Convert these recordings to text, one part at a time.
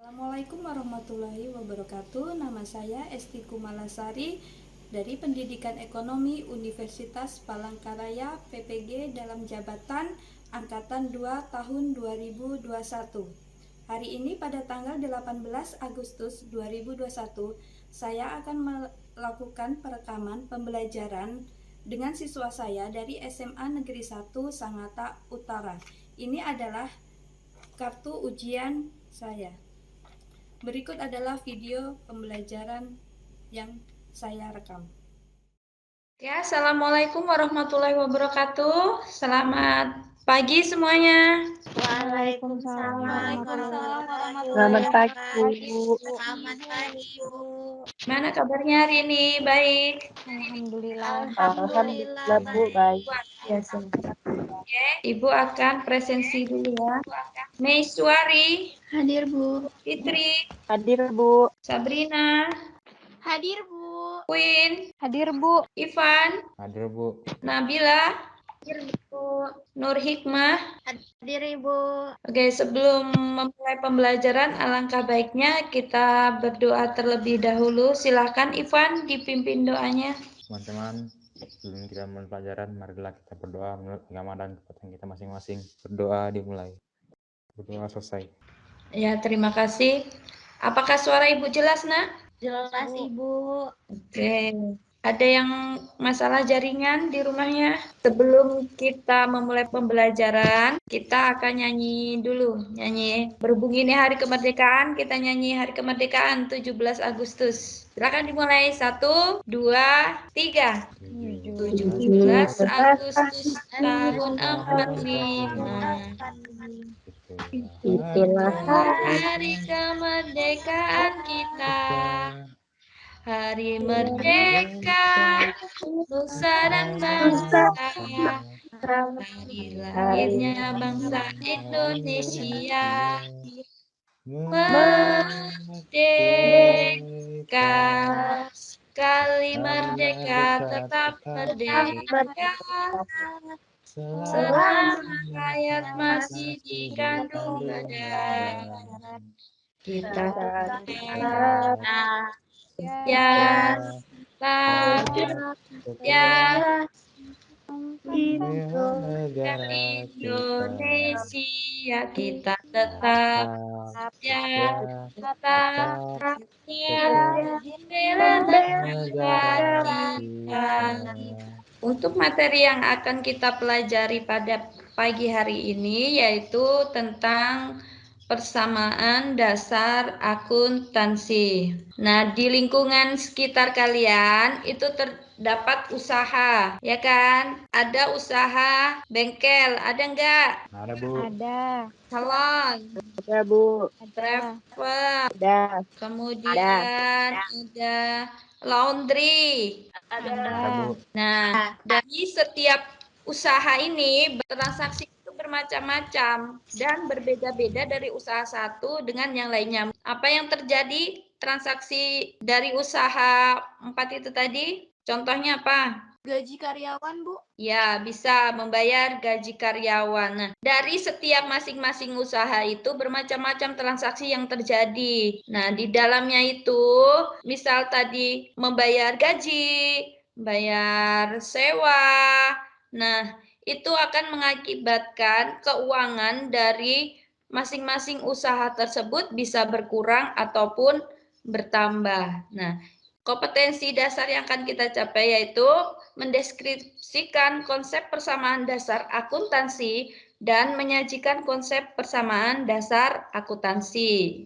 Assalamualaikum warahmatullahi wabarakatuh. Nama saya Esti Kumalasari dari Pendidikan Ekonomi Universitas Palangkaraya PPG dalam jabatan Angkatan 2 tahun 2021. Hari ini pada tanggal 18 Agustus 2021, saya akan melakukan perekaman pembelajaran dengan siswa saya dari SMA Negeri 1 Sangatta Utara. Ini adalah kartu ujian saya. Berikut adalah video pembelajaran yang saya rekam. Ya, Assalamualaikum warahmatullahi wabarakatuh. Selamat pagi semuanya. Waalaikumsalam warahmatullahi wabarakatuh. Selamat pagi, Bu. Selamat pagi, Bu. Gimana kabarnya hari ini? Baik. Alhamdulillah. Alhamdulillah, Bu. Baik. Ya, Oke, Ibu akan presensi dulu ya. Meiswari, Hadir, Bu. Fitri, Hadir, Bu. Sabrina, Hadir, Bu. Queen, Hadir, Bu. Ivan, Hadir, Bu. Nabila, Hadir, Bu. Nur Hikmah. Hadir, Ibu. Oke, sebelum memulai pembelajaran, alangkah baiknya kita berdoa terlebih dahulu. Silakan Ivan dipimpin doanya. Teman-teman, sebelum kita mulai pelajaran, marilah kita berdoa menurut agama dan kepercayaan kita masing-masing. Berdoa dimulai. Berdoa selesai. Ya, terima kasih. Apakah suara Ibu jelas, Nak? Jelas, Ibu. Oke. Ada yang masalah jaringan di rumahnya? Sebelum kita memulai pembelajaran, kita akan nyanyi dulu. Nyanyi berhubung ini Hari Kemerdekaan, kita nyanyi Hari Kemerdekaan 17 Agustus. Silakan dimulai. 1, 2, 3. 17 Agustus tahun 45. Itulah Hari kemerdekaan kita. Hari merdeka, nusa dan bangsa. Hari lahirnya bangsa Indonesia. Merdeka, sekali merdeka tetap merdeka. Selama rakyat masih digandung dada, kita tetap ya Indonesia, kita tetap ya bela negara kita. Untuk materi yang akan kita pelajari pada pagi hari ini yaitu tentang persamaan dasar akuntansi. Nah, di lingkungan sekitar kalian itu terdapat usaha, ya kan? Ada usaha bengkel, ada enggak? Ada, Bu. Ada. Salon, Ada, Bu. travel, Ada. kemudian ada laundry. Ada, Bu. Nah, dari setiap usaha ini transaksi itu bermacam-macam dan berbeda-beda dari usaha satu dengan yang lainnya. Apa yang terjadi transaksi dari usaha 4 itu tadi? Contohnya apa? Gaji karyawan, Bu. Ya, bisa membayar gaji karyawan. Nah, dari setiap masing-masing usaha itu bermacam-macam transaksi yang terjadi. Nah, di dalamnya itu, misal tadi membayar gaji, bayar sewa. Nah, itu akan mengakibatkan keuangan dari masing-masing usaha tersebut bisa berkurang ataupun bertambah. Nah, kompetensi dasar yang akan kita capai yaitu mendeskripsikan konsep persamaan dasar akuntansi dan menyajikan konsep persamaan dasar akuntansi.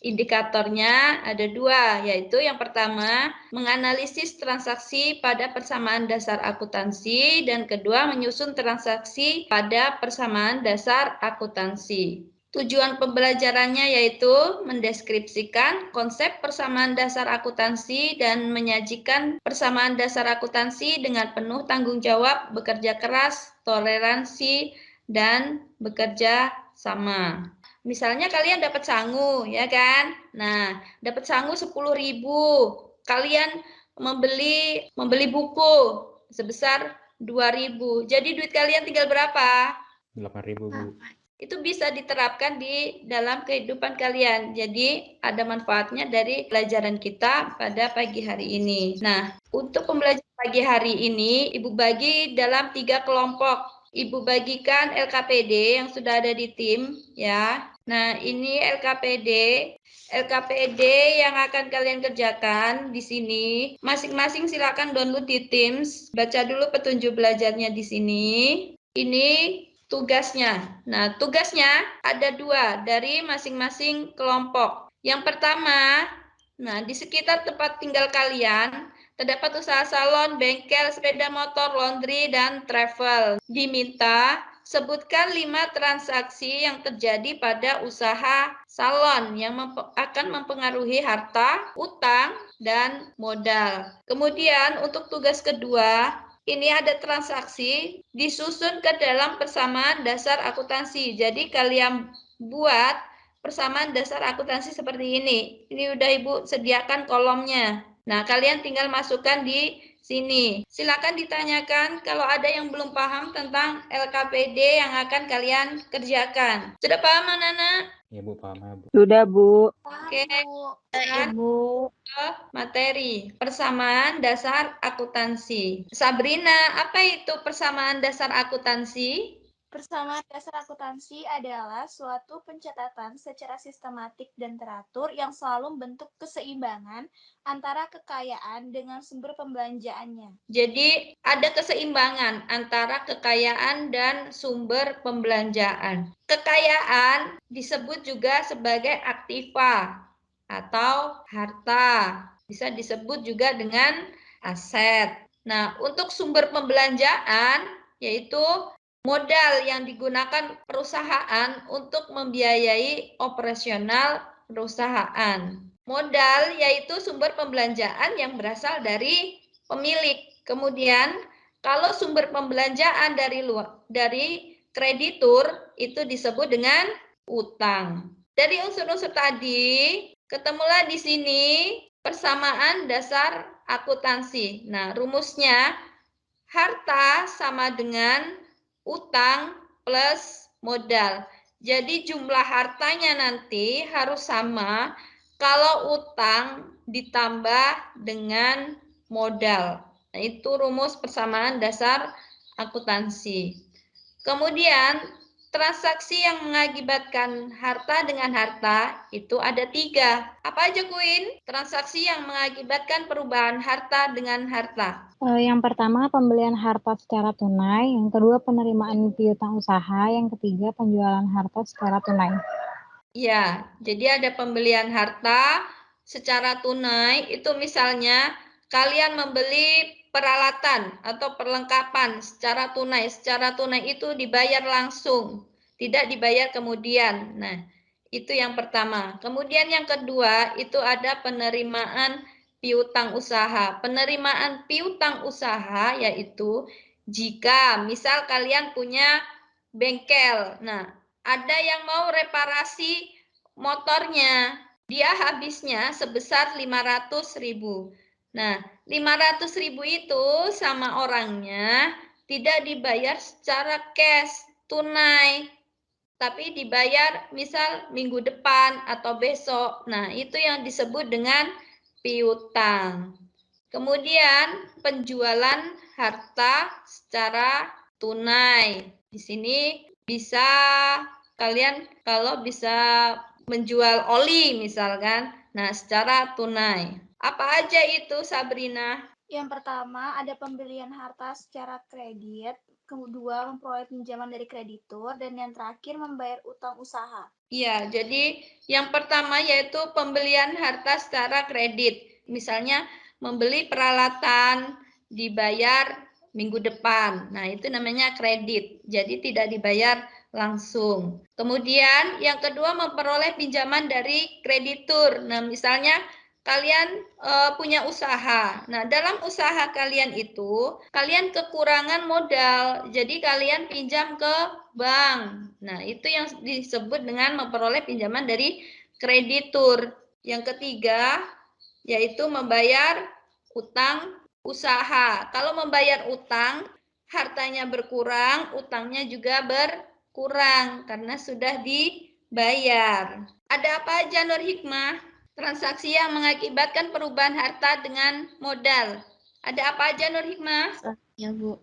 Indikatornya ada 2, yaitu yang pertama menganalisis transaksi pada persamaan dasar akuntansi dan kedua menyusun transaksi pada persamaan dasar akuntansi. Tujuan pembelajarannya yaitu mendeskripsikan konsep persamaan dasar akuntansi dan menyajikan persamaan dasar akuntansi dengan penuh tanggung jawab, bekerja keras, toleransi, dan bekerja sama. Misalnya kalian dapat sangu, ya kan? Nah, dapat sangu 10.000. Kalian membeli buku sebesar 2.000. Jadi duit kalian tinggal berapa? 8.000, Bu. itu bisa diterapkan di dalam kehidupan kalian. Jadi ada manfaatnya dari pelajaran kita pada pagi hari ini. Nah, untuk pembelajaran pagi hari ini, Ibu bagi dalam 3 kelompok. Ibu bagikan LKPD yang sudah ada di tim, ya. Nah, ini LKPD yang akan kalian kerjakan di sini. Masing-masing silakan download di Teams. Baca dulu petunjuk belajarnya di sini. Ini tugasnya. Nah, tugasnya ada 2 dari masing-masing kelompok. Yang pertama, nah di sekitar tempat tinggal kalian terdapat usaha salon, bengkel, sepeda motor, laundry, dan travel. Diminta sebutkan 5 transaksi yang terjadi pada usaha salon yang akan mempengaruhi harta, utang, dan modal. Kemudian untuk tugas kedua, ini ada transaksi disusun ke dalam persamaan dasar akuntansi. Jadi kalian buat persamaan dasar akuntansi seperti ini. Ini udah Ibu sediakan kolomnya. Nah, kalian tinggal masukkan di sini. Silakan ditanyakan kalau ada yang belum paham tentang LKPD yang akan kalian kerjakan. Sudah paham, Anak-anak? Ya Bu, paham ya Bu. Sudah, Bu. Oke. Ibu. Materi persamaan dasar akuntansi. Sabrina, apa itu persamaan dasar akuntansi? Persamaan dasar akuntansi adalah suatu pencatatan secara sistematik dan teratur yang selalu membentuk keseimbangan antara kekayaan dengan sumber pembelanjaannya. Jadi ada keseimbangan antara kekayaan dan sumber pembelanjaan. Kekayaan disebut juga sebagai aktiva atau harta. Bisa disebut juga dengan aset. Nah, untuk sumber pembelanjaan yaitu modal yang digunakan perusahaan untuk membiayai operasional perusahaan. Modal yaitu sumber pembelanjaan yang berasal dari pemilik. Kemudian, kalau sumber pembelanjaan dari kreditur itu disebut dengan utang. Dari unsur-unsur tadi, ketemulah di sini persamaan dasar akuntansi. Nah, rumusnya harta sama dengan utang plus modal. Jadi jumlah hartanya nanti harus sama kalau utang ditambah dengan modal. Nah, itu rumus persamaan dasar akuntansi. Kemudian, transaksi yang mengakibatkan harta dengan harta itu ada 3. Apa aja, Queen? Transaksi yang mengakibatkan perubahan harta dengan harta. Yang pertama pembelian harta secara tunai, yang kedua penerimaan piutang usaha, yang ketiga penjualan harta secara tunai. Ya, jadi ada pembelian harta secara tunai, itu misalnya kalian membeli peralatan atau perlengkapan secara tunai. Secara tunai itu dibayar langsung, tidak dibayar kemudian. Nah, itu yang pertama. Kemudian yang kedua, itu ada penerimaan piutang usaha. Penerimaan piutang usaha yaitu jika misal kalian punya bengkel. Nah, ada yang mau reparasi motornya, dia habisnya sebesar 500.000. Nah, 500.000 itu sama orangnya tidak dibayar secara cash, tunai, tapi dibayar misal minggu depan atau besok. Nah, itu yang disebut dengan piutang. Kemudian penjualan harta secara tunai. Di sini bisa kalian kalau bisa menjual oli misalkan, nah secara tunai. Apa aja itu, Sabrina? Yang pertama ada pembelian harta secara kredit, kedua memperoleh pinjaman dari kreditur, dan yang terakhir membayar utang usaha. Iya, jadi yang pertama yaitu pembelian harta secara kredit. Misalnya membeli peralatan dibayar minggu depan. Nah, itu namanya kredit. Jadi tidak dibayar langsung. Kemudian yang kedua memperoleh pinjaman dari kreditur. Nah, misalnya kalian punya usaha. Nah, dalam usaha kalian itu kalian kekurangan modal. Jadi kalian pinjam ke bank. Nah, itu yang disebut dengan memperoleh pinjaman dari kreditur. Yang ketiga yaitu membayar utang usaha. Kalau membayar utang, hartanya berkurang, utangnya juga berkurang karena sudah dibayar. Ada apa aja Nur Hikmah? Transaksi yang mengakibatkan perubahan harta dengan modal. Ada apa aja Nur Hikmah? Ya, Bu.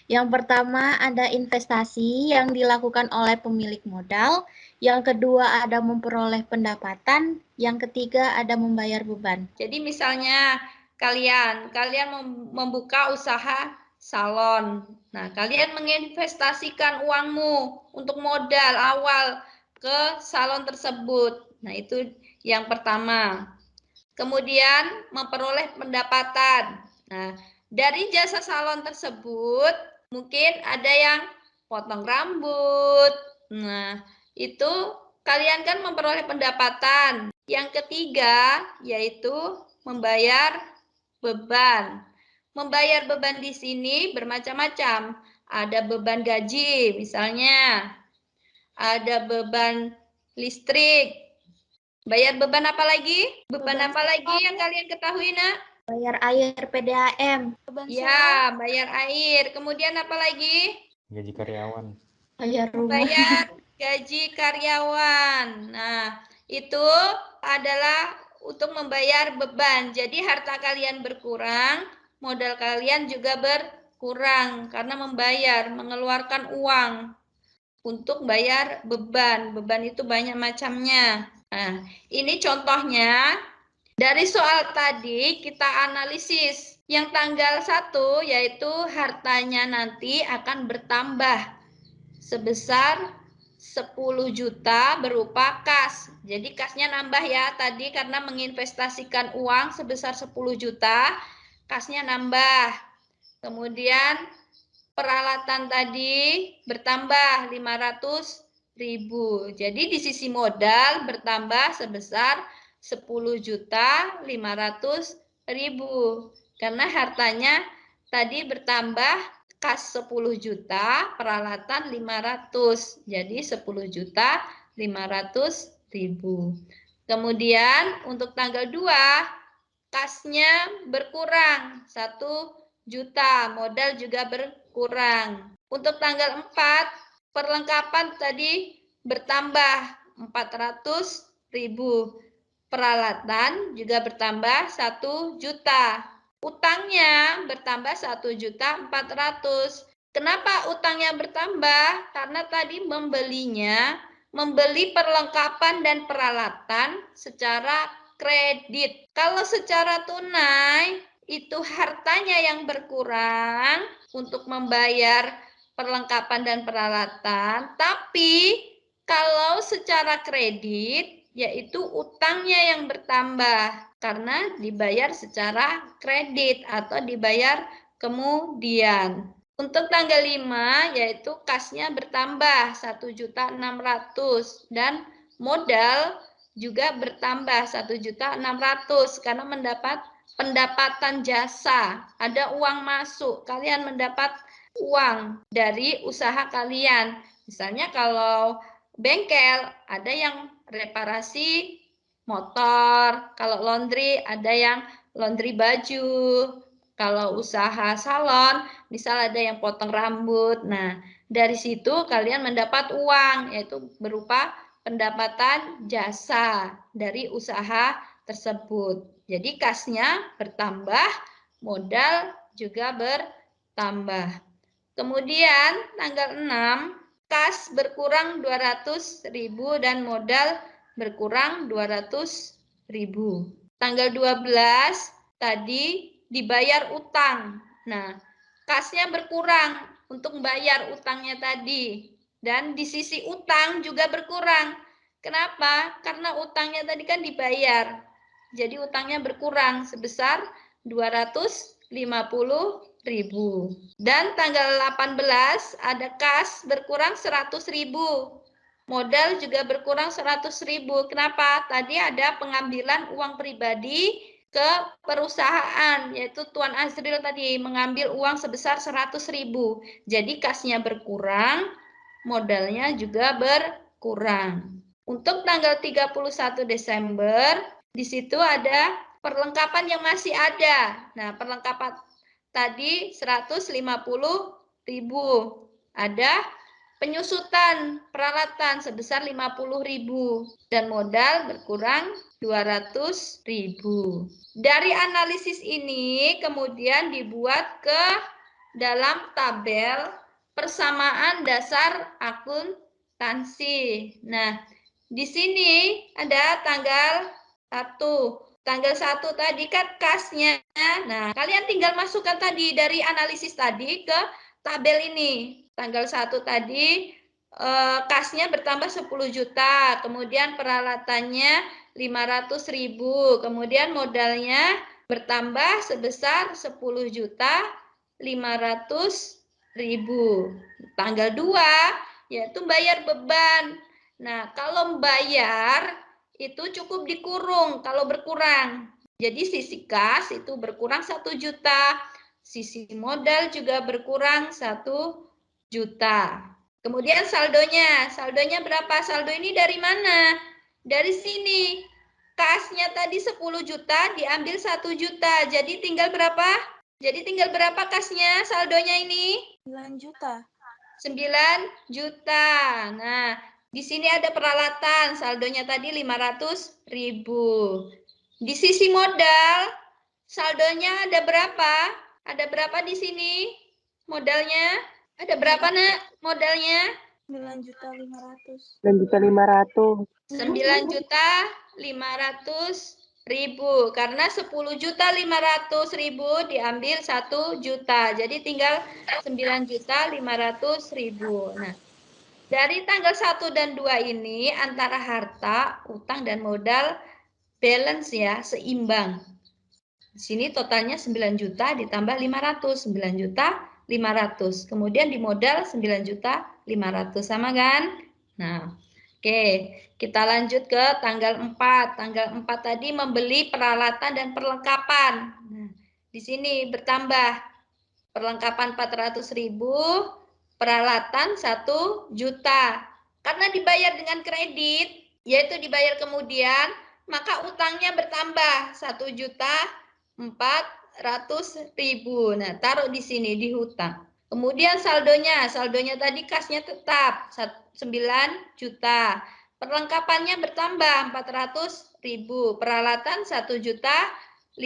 Yang pertama ada investasi yang dilakukan oleh pemilik modal. Yang kedua ada memperoleh pendapatan. Yang ketiga ada membayar beban. Jadi misalnya kalian membuka usaha salon. Nah, kalian menginvestasikan uangmu untuk modal awal ke salon tersebut. Nah, itu yang pertama. Kemudian memperoleh pendapatan. Nah, dari jasa salon tersebut mungkin ada yang potong rambut. Nah, itu kalian kan memperoleh pendapatan. Yang ketiga yaitu membayar beban. Membayar beban di sini bermacam-macam. Ada beban gaji misalnya. Ada beban listrik. Bayar beban apa lagi? Beban apa lagi yang kalian ketahui, Nak? Bayar air PDAM. Ya, bayar air. Kemudian apa lagi? Gaji karyawan. Bayar rumah. Bayar gaji karyawan. Nah, itu adalah untuk membayar beban. Jadi harta kalian berkurang, modal kalian juga berkurang karena mengeluarkan uang untuk bayar beban. Beban itu banyak macamnya. Nah, ini contohnya dari soal tadi kita analisis. Yang tanggal 1 yaitu hartanya nanti akan bertambah sebesar 10 juta berupa kas. Jadi kasnya nambah ya tadi karena menginvestasikan uang sebesar 10 juta, kasnya nambah. Kemudian peralatan tadi bertambah 500.000. Jadi di sisi modal bertambah sebesar 10.500.000 karena hartanya tadi bertambah kas 10 juta, peralatan 500. Jadi 10.500.000. Kemudian untuk tanggal 2 kasnya berkurang 1 juta, modal juga berkurang. Untuk tanggal 4, perlengkapan tadi bertambah 400.000. Peralatan juga bertambah 1 juta. Utangnya bertambah 1.400.000. Kenapa utangnya bertambah? Karena tadi membeli perlengkapan dan peralatan secara kredit. Kalau secara tunai itu hartanya yang berkurang untuk membayar perlengkapan dan peralatan, tapi kalau secara kredit yaitu utangnya yang bertambah karena dibayar secara kredit atau dibayar kemudian. Untuk tanggal 5 yaitu kasnya bertambah 1.600.000 dan modal juga bertambah 1.600.000 karena mendapat pendapatan jasa, ada uang masuk, kalian mendapat uang dari usaha kalian. Misalnya kalau bengkel ada yang reparasi motor, kalau laundry ada yang laundry baju, kalau usaha salon misal ada yang potong rambut. Nah, dari situ kalian mendapat uang yaitu berupa pendapatan jasa dari usaha tersebut. Jadi kasnya bertambah, modal juga bertambah. Kemudian tanggal 6, kas berkurang 200.000 dan modal berkurang 200.000. Tanggal 12 tadi dibayar utang. Nah, kasnya berkurang untuk membayar utangnya tadi. Dan di sisi utang juga berkurang. Kenapa? Karena utangnya tadi kan dibayar. Jadi utangnya berkurang sebesar 250.000. Dan tanggal 18 ada kas berkurang 100.000. Modal juga berkurang 100.000. Kenapa? Tadi ada pengambilan uang pribadi ke perusahaan, yaitu Tuan Azril tadi mengambil uang sebesar 100.000. Jadi kasnya berkurang, modalnya juga berkurang. Untuk tanggal 31 Desember, di situ ada perlengkapan yang masih ada. Nah, perlengkapan tadi 150.000. Ada penyusutan peralatan sebesar 50.000 dan modal berkurang 200.000. Dari analisis ini kemudian dibuat ke dalam tabel persamaan dasar akuntansi. Nah, di sini ada tanggal 1. Tanggal 1 tadi kan kasnya. Nah, kalian tinggal masukkan tadi dari analisis tadi ke tabel ini. Tanggal 1 tadi kasnya bertambah 10 juta, kemudian peralatannya 500.000, kemudian modalnya bertambah sebesar 10 juta 500.000. Tanggal 2 yaitu bayar beban. Nah, kalau bayar itu cukup dikurung kalau berkurang. Jadi sisi kas itu berkurang 1 juta. Sisi modal juga berkurang 1 juta. Kemudian saldonya. Saldonya berapa? Saldo ini dari mana? Dari sini. Kasnya tadi 10 juta diambil 1 juta. Jadi tinggal berapa? Jadi tinggal berapa kasnya? Saldonya ini? 9 juta. 9 juta. Nah, di sini ada peralatan, saldonya tadi 500.000. Di sisi modal, saldonya ada berapa? Ada berapa di sini? Modalnya? Ada berapa, Nak? Modalnya? 9.500.000. 9.500.000. 9.500.000 karena 10.500.000 diambil 1 juta. Jadi tinggal 9.500.000. Nah, dari tanggal 1 dan 2 ini antara harta, utang dan modal balance ya, seimbang. Di sini totalnya 9 juta ditambah 500, 9 juta 500. Kemudian di modal 9 juta 500 sama kan? Nah, oke, kita lanjut ke tanggal 4. Tanggal 4 tadi membeli peralatan dan perlengkapan. Nah, di sini bertambah perlengkapan 400.000, peralatan 1 juta. Karena dibayar dengan kredit, yaitu dibayar kemudian, maka utangnya bertambah 1.400.000. Nah, taruh di sini di hutang. Kemudian saldonya tadi kasnya tetap 9 juta. Perlengkapannya bertambah 400.000. Peralatan 1.500.000.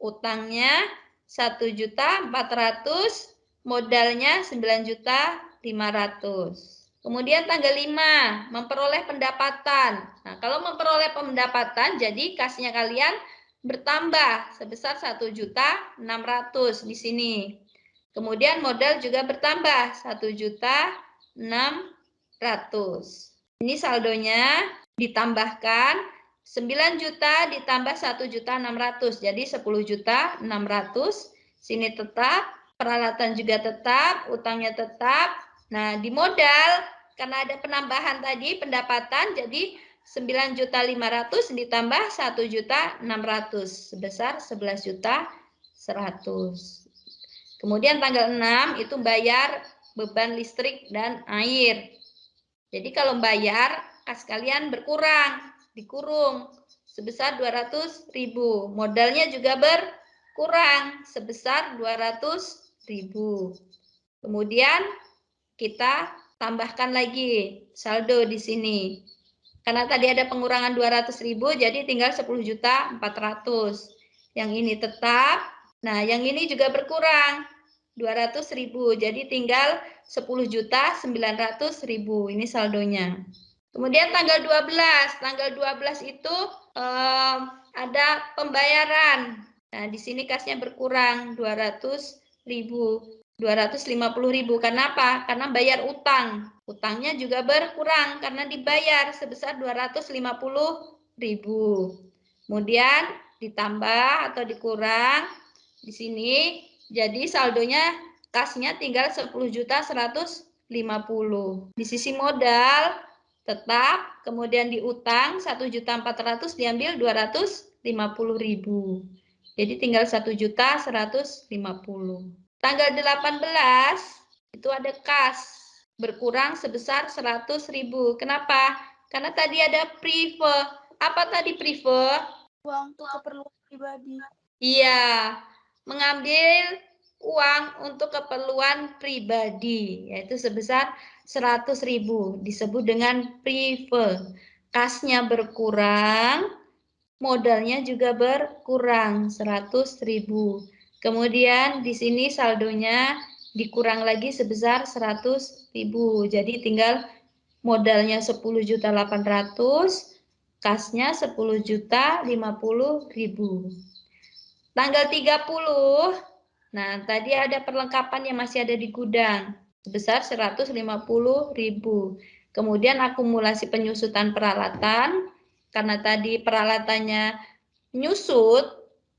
Utangnya 1.400.000, modalnya 9.500.000. Kemudian tanggal 5, memperoleh pendapatan. Nah, kalau memperoleh pendapatan, jadi kasnya kalian bertambah sebesar 1.600.000 di sini. Kemudian modal juga bertambah 1.600.000. Ini saldonya ditambahkan 9 juta ditambah 1.600.000. Jadi 10.600.000. Sini tetap, peralatan juga tetap, utangnya tetap. Nah, di modal karena ada penambahan tadi pendapatan jadi 9.500.000 ditambah 1.600.000 sebesar 11.100.000. Kemudian tanggal 6 itu bayar beban listrik dan air. Jadi kalau bayar kas kalian berkurang, dikurung sebesar 200.000. Modalnya juga berkurang sebesar 200.000. Kemudian kita tambahkan lagi saldo di sini. Karena tadi ada pengurangan 200.000, jadi tinggal 10.400.000. Yang ini tetap. Nah, yang ini juga berkurang 200.000. Jadi tinggal 10.900.000. Ini saldonya. Kemudian tanggal 12. Tanggal 12 itu ada pembayaran. Nah, di sini kasnya berkurang 200.000. 250.000. Karena apa? Karena bayar utang. Utangnya juga berkurang karena dibayar sebesar 250.000. Kemudian ditambah atau dikurang di sini. Jadi saldonya kasnya tinggal 10.150.000. Di sisi modal tetap, kemudian di utang 1.400.000 diambil 250.000. Jadi tinggal 1.150.000. Tanggal 18 itu ada kas berkurang sebesar 100.000. Kenapa? Karena tadi ada prive. Apa tadi prive? Uang untuk keperluan pribadi. Iya, mengambil uang untuk keperluan pribadi, yaitu sebesar 100.000, disebut dengan prive. Kasnya berkurang, modalnya juga berkurang 100.000. Kemudian di sini saldonya dikurang lagi sebesar 100.000. Jadi tinggal modalnya 10.800.000, kasnya 10.050.000. Tanggal 30, nah tadi ada perlengkapan yang masih ada di gudang sebesar 150.000. Kemudian akumulasi penyusutan peralatan, karena tadi peralatannya nyusut,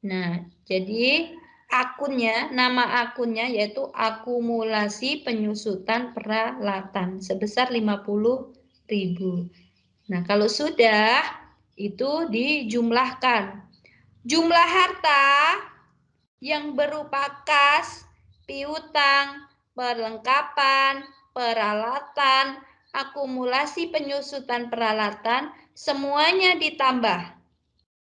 nah jadi akunnya, nama akunnya yaitu akumulasi penyusutan peralatan sebesar 50.000. Nah, kalau sudah itu dijumlahkan. Jumlah harta yang berupa kas, piutang, perlengkapan, peralatan, akumulasi penyusutan peralatan, semuanya ditambah.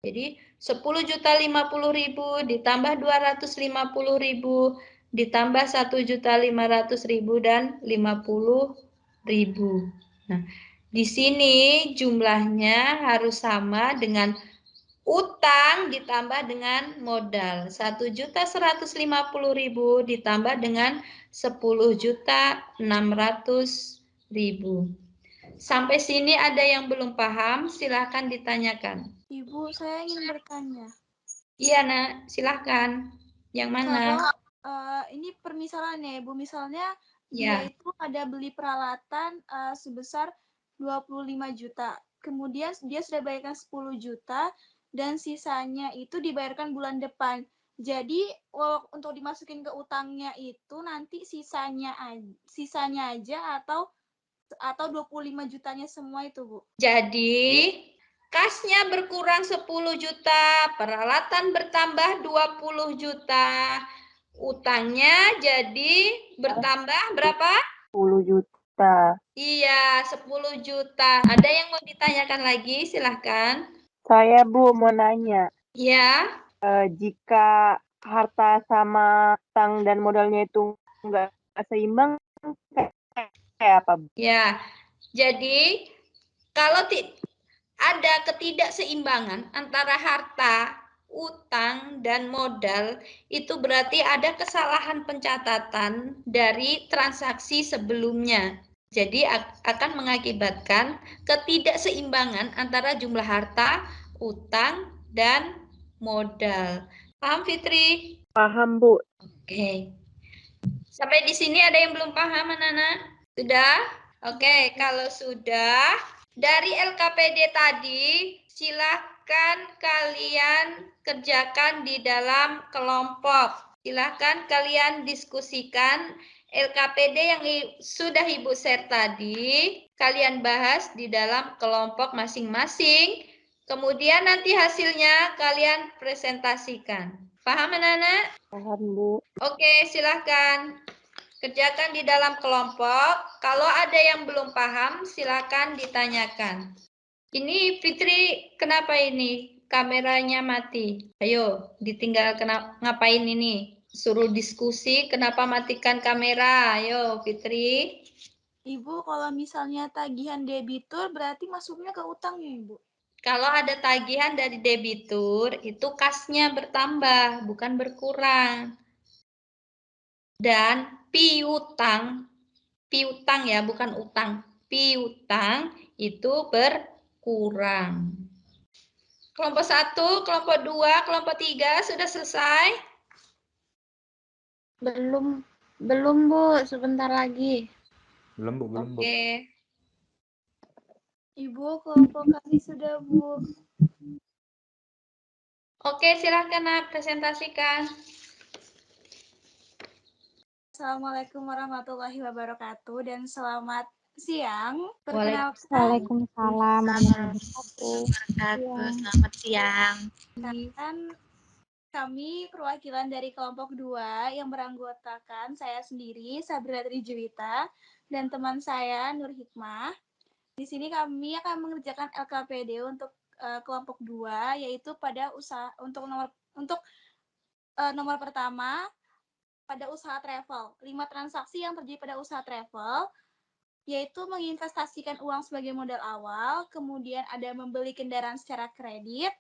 Jadi 10.050.000 ditambah 250.000 ditambah 1.500.000 dan 50.000. Nah, di sini jumlahnya harus sama dengan utang ditambah dengan modal. 1.150.000 ditambah dengan 10.600.000. Sampai sini ada yang belum paham, silahkan ditanyakan. Ibu, saya ingin bertanya. Iya, Nak, silahkan. Yang mana? Kalau ini permisalannya, Ibu, misalnya dia itu ada beli peralatan sebesar 25 juta. Kemudian dia sudah bayarkan 10 juta dan sisanya itu dibayarkan bulan depan. Jadi untuk dimasukin ke utangnya itu nanti sisanya aja atau 25 jutanya semua itu, Bu. Jadi kasnya berkurang 10 juta, peralatan bertambah 20 juta. Utangnya jadi bertambah berapa? 10 juta. Iya, 10 juta. Ada yang mau ditanyakan lagi? Silahkan. Saya, Bu, mau nanya. Ya. Jika harta sama utang dan modalnya itu nggak seimbang, kayak apa, Bu? Ya, jadi kalau ada ketidakseimbangan antara harta, utang, dan modal, itu berarti ada kesalahan pencatatan dari transaksi sebelumnya. Jadi akan mengakibatkan ketidakseimbangan antara jumlah harta, utang, dan modal. Paham, Fitri? Paham, Bu. Oke. Sampai di sini ada yang belum paham, anak-anak? Sudah? Oke, kalau sudah, dari LKPD tadi, silahkan kalian kerjakan di dalam kelompok. Silahkan kalian diskusikan LKPD yang sudah Ibu share tadi, kalian bahas di dalam kelompok masing-masing. Kemudian nanti hasilnya kalian presentasikan. Paham, anak-anak? Paham, Bu. Oke, silahkan. Kerjakan di dalam kelompok. Kalau ada yang belum paham, silakan ditanyakan. Ini Fitri, kenapa ini kameranya mati? Ayo, ditinggal ngapain ini? Suruh diskusi, kenapa matikan kamera? Ayo, Fitri. Ibu, kalau misalnya tagihan debitur berarti masuknya ke utangnya, Ibu. Kalau ada tagihan dari debitur, itu kasnya bertambah, bukan berkurang. Dan piutang ya, bukan utang. Piutang itu berkurang. Kelompok 1, kelompok 2, kelompok 3 sudah selesai? Belum Bu, sebentar lagi. Belum, Bu, belum, Bu. Oke. Ibu, kelompok kami sudah, Bu. Oke, silakan Nak, presentasikan. Assalamualaikum warahmatullahi wabarakatuh dan selamat siang. Waalaikumsalam. Waalaikumsalam warahmatullahi wabarakatuh. Selamat siang. Kan kami perwakilan dari kelompok 2 yang beranggotakan saya sendiri, Sabrina Trijuwita, dan teman saya, Nur Hikmah. Di sini kami akan mengerjakan LKPD untuk kelompok 2, yaitu pada nomor pertama, pada usaha travel. 5 transaksi yang terjadi pada usaha travel, yaitu menginvestasikan uang sebagai modal awal, kemudian ada membeli kendaraan secara kredit,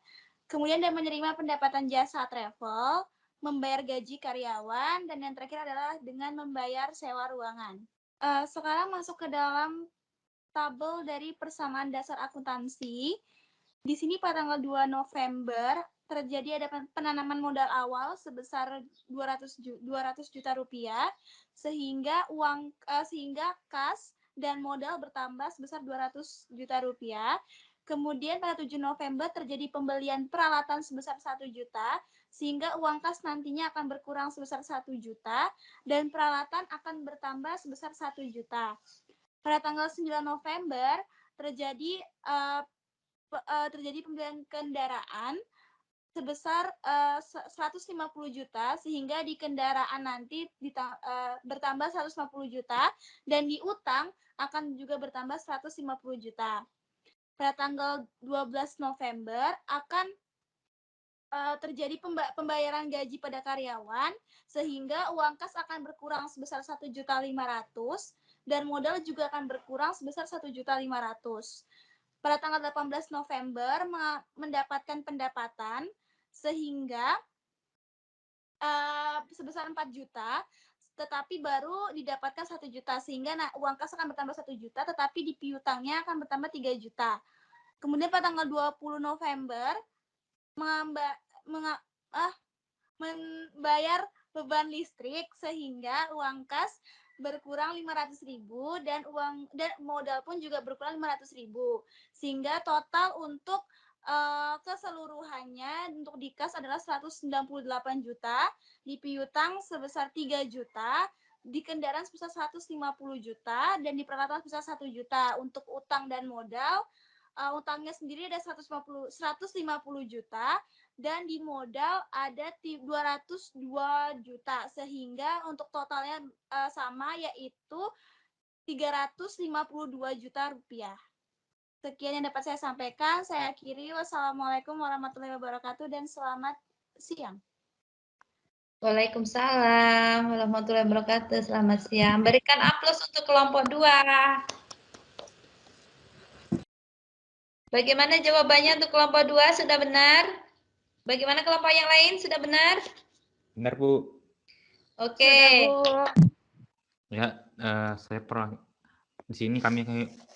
kemudian ada menerima pendapatan jasa travel, membayar gaji karyawan, dan yang terakhir adalah dengan membayar sewa ruangan. Sekarang masuk ke dalam tabel dari persamaan dasar akuntansi. Di sini pada tanggal 2 November terjadi ada penanaman modal awal sebesar 200 juta rupiah, sehingga sehingga kas dan modal bertambah sebesar 200 juta rupiah. Kemudian pada 7 November terjadi pembelian peralatan sebesar 1 juta, sehingga uang kas nantinya akan berkurang sebesar 1 juta, dan peralatan akan bertambah sebesar 1 juta. Pada tanggal 9 November terjadi pembelian kendaraan sebesar 150 juta, sehingga di kendaraan nanti bertambah 150 juta, dan di utang akan juga bertambah 150 juta. Pada tanggal 12 November akan terjadi pembayaran gaji pada karyawan, sehingga uang kas akan berkurang sebesar 1.500.000 dan modal juga akan berkurang sebesar 1.500.000. Pada tanggal 18 November mendapatkan pendapatan sehingga sebesar 4 juta, tetapi baru didapatkan 1 juta, sehingga uang kas akan bertambah 1 juta, tetapi di piutangnya akan bertambah 3 juta. Kemudian pada tanggal 20 November membayar beban listrik, sehingga uang kas berkurang 500.000 dan modal pun juga berkurang 500.000, sehingga total untuk keseluruhannya untuk di kas adalah 198 juta, di piutang sebesar 3 juta, di kendaraan sebesar 150 juta, dan di peralatan sebesar 1 juta. Untuk utang dan modal, utangnya sendiri ada 150 juta, dan di modal ada 202 juta, sehingga untuk totalnya sama, yaitu 352 juta rupiah. Sekian yang dapat saya sampaikan. Saya akhiri. Wassalamualaikum warahmatullahi wabarakatuh dan selamat siang. Waalaikumsalam warahmatullahi wabarakatuh. Selamat siang. Berikan aplaus untuk kelompok 2. Bagaimana jawabannya untuk kelompok 2? Sudah benar? Bagaimana kelompok yang lain? Sudah benar? Benar, Bu. Oke. Ya, di sini kami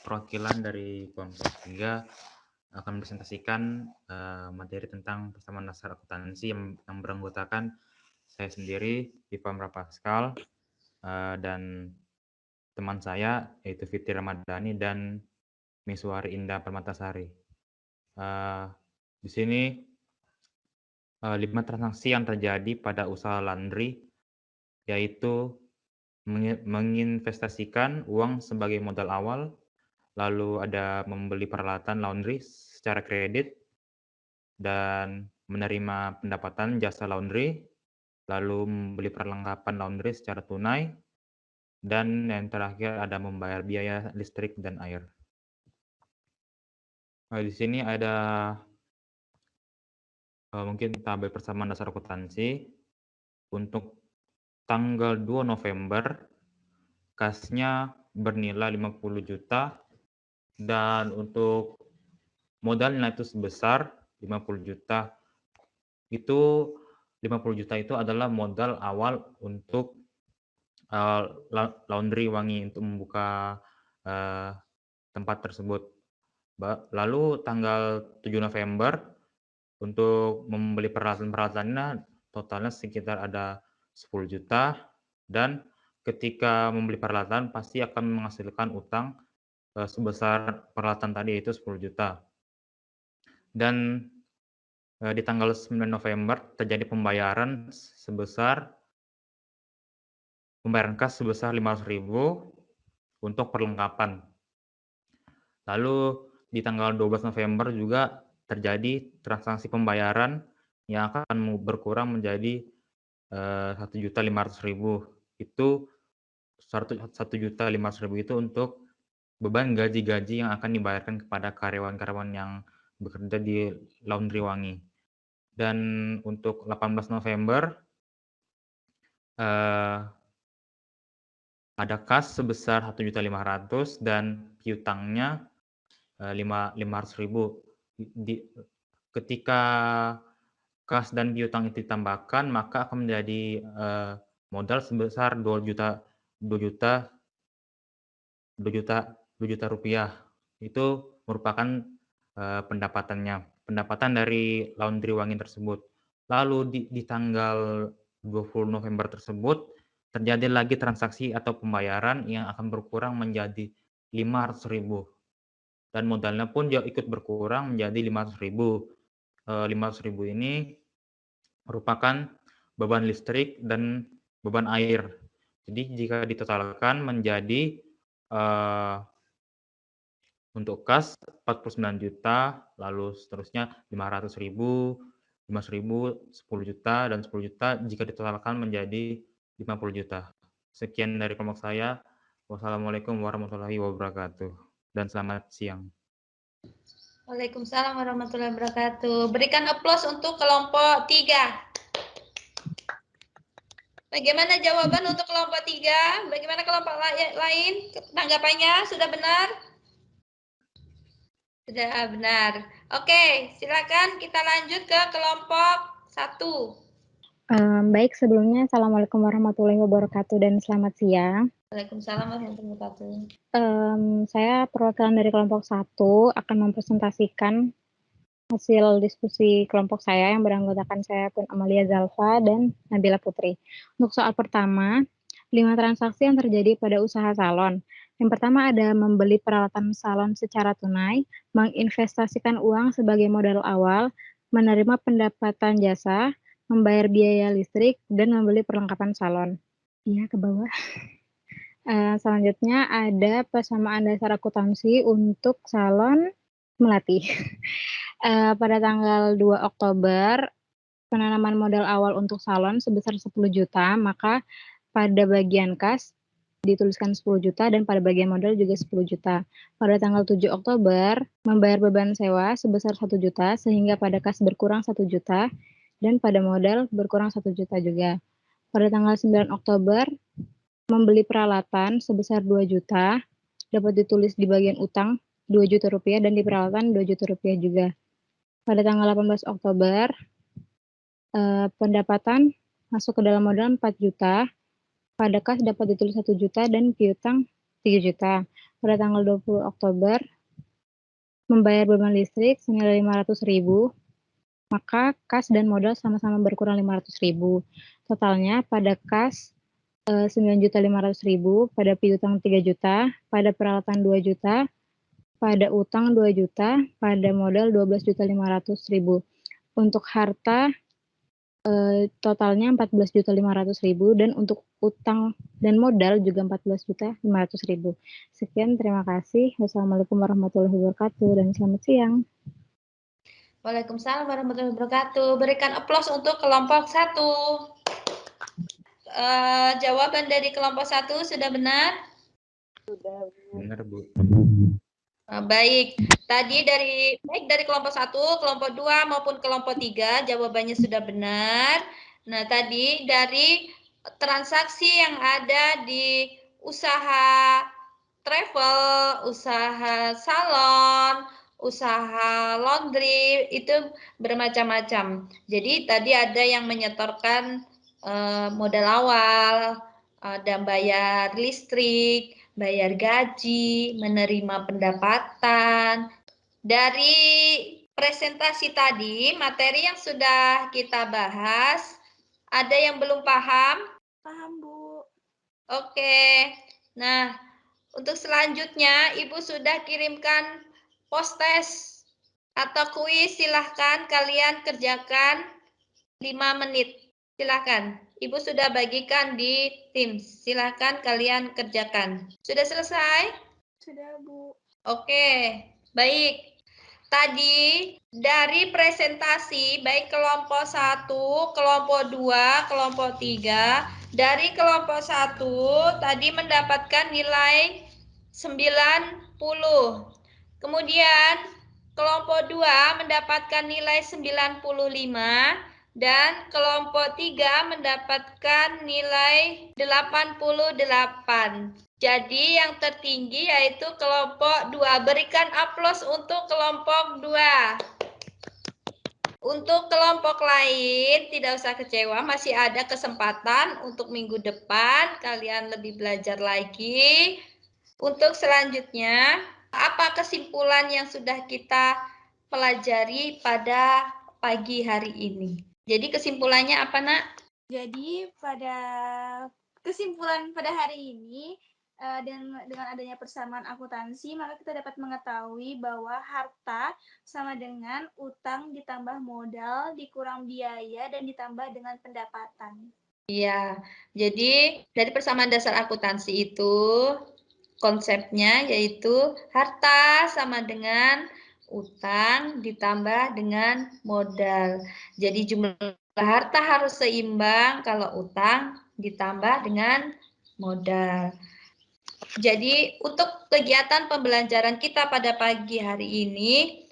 perwakilan dari kelompok 3 akan presentasikan materi tentang persamaan dasar akuntansi yang beranggotakan saya sendiri, Ivamra Pascal, dan teman saya yaitu Fitri Ramadhani dan Miswari Indah Permatasari. Di sini 5 transaksi yang terjadi pada usaha laundry, yaitu menginvestasikan uang sebagai modal awal, lalu ada membeli peralatan laundry secara kredit, dan menerima pendapatan jasa laundry, lalu membeli perlengkapan laundry secara tunai, dan yang terakhir ada membayar biaya listrik dan air. Di sini ada mungkin tabel persamaan dasar akuntansi. Untuk tanggal 2 November, kasnya bernilai 50 juta, dan untuk modalnya itu sebesar 50 juta. Itu 50 juta itu adalah modal awal untuk laundry Wangi untuk membuka tempat tersebut. Lalu tanggal 7 November untuk membeli peralatan-peralatannya totalnya sekitar ada 10 juta, dan ketika membeli peralatan pasti akan menghasilkan utang sebesar peralatan tadi yaitu 10 juta. Dan di tanggal 9 November terjadi pembayaran kas sebesar 500.000 untuk perlengkapan. Lalu di tanggal 12 November juga terjadi transaksi pembayaran yang akan berkurang menjadi 1.500.000. Itu 1.500.000 itu untuk beban gaji-gaji yang akan dibayarkan kepada karyawan-karyawan yang bekerja di laundry Wangi. Dan untuk 18 November ada kas sebesar 1.500.000 dan piutangnya 500.000. Ketika kas dan piutang itu ditambahkan, maka akan menjadi modal sebesar 2 juta rupiah. Itu merupakan pendapatan dari laundry wangi tersebut. Lalu di tanggal 20 November tersebut terjadi lagi transaksi atau pembayaran yang akan berkurang menjadi 500.000 dan modalnya pun juga ikut berkurang menjadi 500.000. 500.000 ini merupakan beban listrik dan beban air. Jadi jika ditotalkan menjadi untuk kas 49 juta, lalu seterusnya 500.000, 15.000, 10 juta, dan 10 juta jika ditotalkan menjadi 50 juta. Sekian dari kelompok saya. Wassalamualaikum warahmatullahi wabarakatuh. Dan selamat siang. Waalaikumsalam warahmatullahi wabarakatuh. Berikan aplaus untuk kelompok 3. Bagaimana jawaban untuk kelompok 3? Bagaimana kelompok lain? Tanggapannya sudah benar? Sudah benar. Oke, silakan kita lanjut ke kelompok 1. Baik, sebelumnya Assalamualaikum warahmatullahi wabarakatuh dan selamat siang. Waalaikumsalam warahmatullahi wabarakatuh. Saya perwakilan dari kelompok 1 akan mempresentasikan hasil diskusi kelompok saya yang beranggotakan saya pun Amalia Zalfa dan Nabila Putri. Untuk soal pertama, 5 transaksi yang terjadi pada usaha salon. Yang pertama ada membeli peralatan salon secara tunai, menginvestasikan uang sebagai modal awal, menerima pendapatan jasa, membayar biaya listrik, dan membeli perlengkapan salon. Iya, ke bawah. Selanjutnya ada persamaan dasar akuntansi untuk salon Melati. Pada tanggal 2 Oktober, penanaman modal awal untuk salon sebesar 10 juta, maka pada bagian kas dituliskan 10 juta dan pada bagian modal juga 10 juta. Pada tanggal 7 Oktober, membayar beban sewa sebesar 1 juta sehingga pada kas berkurang 1 juta dan pada modal berkurang 1 juta juga. Pada tanggal 9 Oktober, membeli peralatan sebesar 2 juta, dapat ditulis di bagian utang 2 juta rupiah dan di peralatan 2 juta rupiah juga. Pada tanggal 18 Oktober, pendapatan masuk ke dalam modal 4 juta, pada kas dapat ditulis 1 juta dan piutang 3 juta. Pada tanggal 20 Oktober, membayar beban listrik senilai 500.000, maka kas dan modal sama-sama berkurang 500.000. Totalnya pada kas 9.500.000, pada piutang 3 juta, pada peralatan 2 juta, pada utang 2 juta, pada modal 12.500.000. Untuk harta totalnya 14.500.000 dan untuk utang dan modal juga 14.500.000. Sekian, terima kasih. Wassalamualaikum warahmatullahi wabarakatuh dan selamat siang. Waalaikumsalam warahmatullahi wabarakatuh. Berikan aplaus untuk kelompok 1. Jawaban dari kelompok 1 sudah benar? Sudah. Benar, Bu. Baik. Tadi baik dari kelompok 1, kelompok 2 maupun kelompok 3 jawabannya sudah benar. Nah, tadi dari transaksi yang ada di usaha travel, usaha salon, usaha laundry itu bermacam-macam. Jadi tadi ada yang menyetorkan modal awal, ada bayar listrik, bayar gaji, menerima pendapatan. Dari presentasi tadi, materi yang sudah kita bahas, ada yang belum paham? Paham, Bu. Oke. Nah, untuk selanjutnya, Ibu sudah kirimkan post-test atau kuis. Silahkan kalian kerjakan 5 menit. Silahkan. Ibu sudah bagikan di Teams. Silahkan kalian kerjakan. Sudah selesai? Sudah, Bu. Oke. Baik. Tadi dari presentasi baik kelompok 1, kelompok 2, kelompok 3, dari kelompok 1 tadi mendapatkan nilai 90. Kemudian kelompok 2 mendapatkan nilai 95 dan kelompok 3 mendapatkan nilai 88. Jadi yang tertinggi yaitu kelompok 2. Berikan aplaus untuk kelompok 2. Untuk kelompok lain, tidak usah kecewa, masih ada kesempatan untuk minggu depan kalian lebih belajar lagi. Untuk selanjutnya, apa kesimpulan yang sudah kita pelajari pada pagi hari ini? Jadi kesimpulannya apa, Nak? Jadi pada kesimpulan pada hari ini, dengan adanya persamaan akuntansi, maka kita dapat mengetahui bahwa harta sama dengan utang ditambah modal, dikurang biaya, dan ditambah dengan pendapatan. Iya, jadi dari persamaan dasar akuntansi itu konsepnya yaitu harta sama dengan utang ditambah dengan modal. Jadi jumlah harta harus seimbang kalau utang ditambah dengan modal. Jadi untuk kegiatan pembelajaran kita pada pagi hari ini,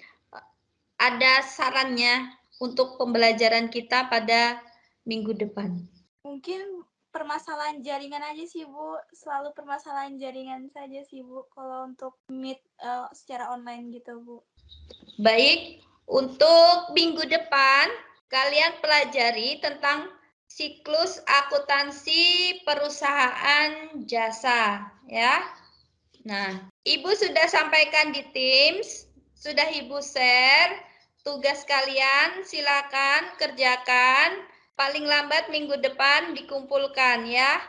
ada sarannya untuk pembelajaran kita pada minggu depan. Mungkin permasalahan jaringan aja sih, Bu. Selalu permasalahan jaringan saja sih, Bu. Kalau untuk meet secara online gitu, Bu. Baik, untuk minggu depan kalian pelajari tentang siklus akuntansi perusahaan jasa, ya. Nah, Ibu sudah sampaikan di Teams, sudah Ibu share. Tugas kalian silakan kerjakan. Paling lambat minggu depan dikumpulkan ya.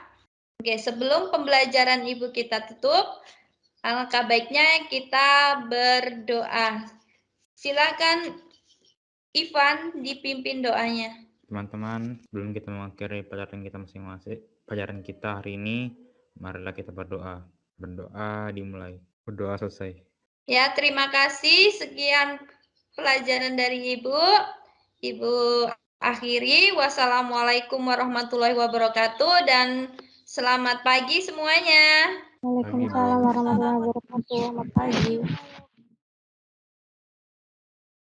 Oke, sebelum pembelajaran Ibu kita tutup, alangkah baiknya kita berdoa. Silakan Ivan dipimpin doanya. Teman-teman, sebelum kita mengakhiri pelajaran kita masing-masing, pelajaran kita hari ini, marilah kita berdoa. Berdoa dimulai, berdoa selesai. Ya, terima kasih. Sekian pelajaran dari Ibu. Ibu akhiri. Wassalamualaikum warahmatullahi wabarakatuh dan selamat pagi semuanya. Waalaikumsalam warahmatullahi wabarakatuh. Selamat pagi.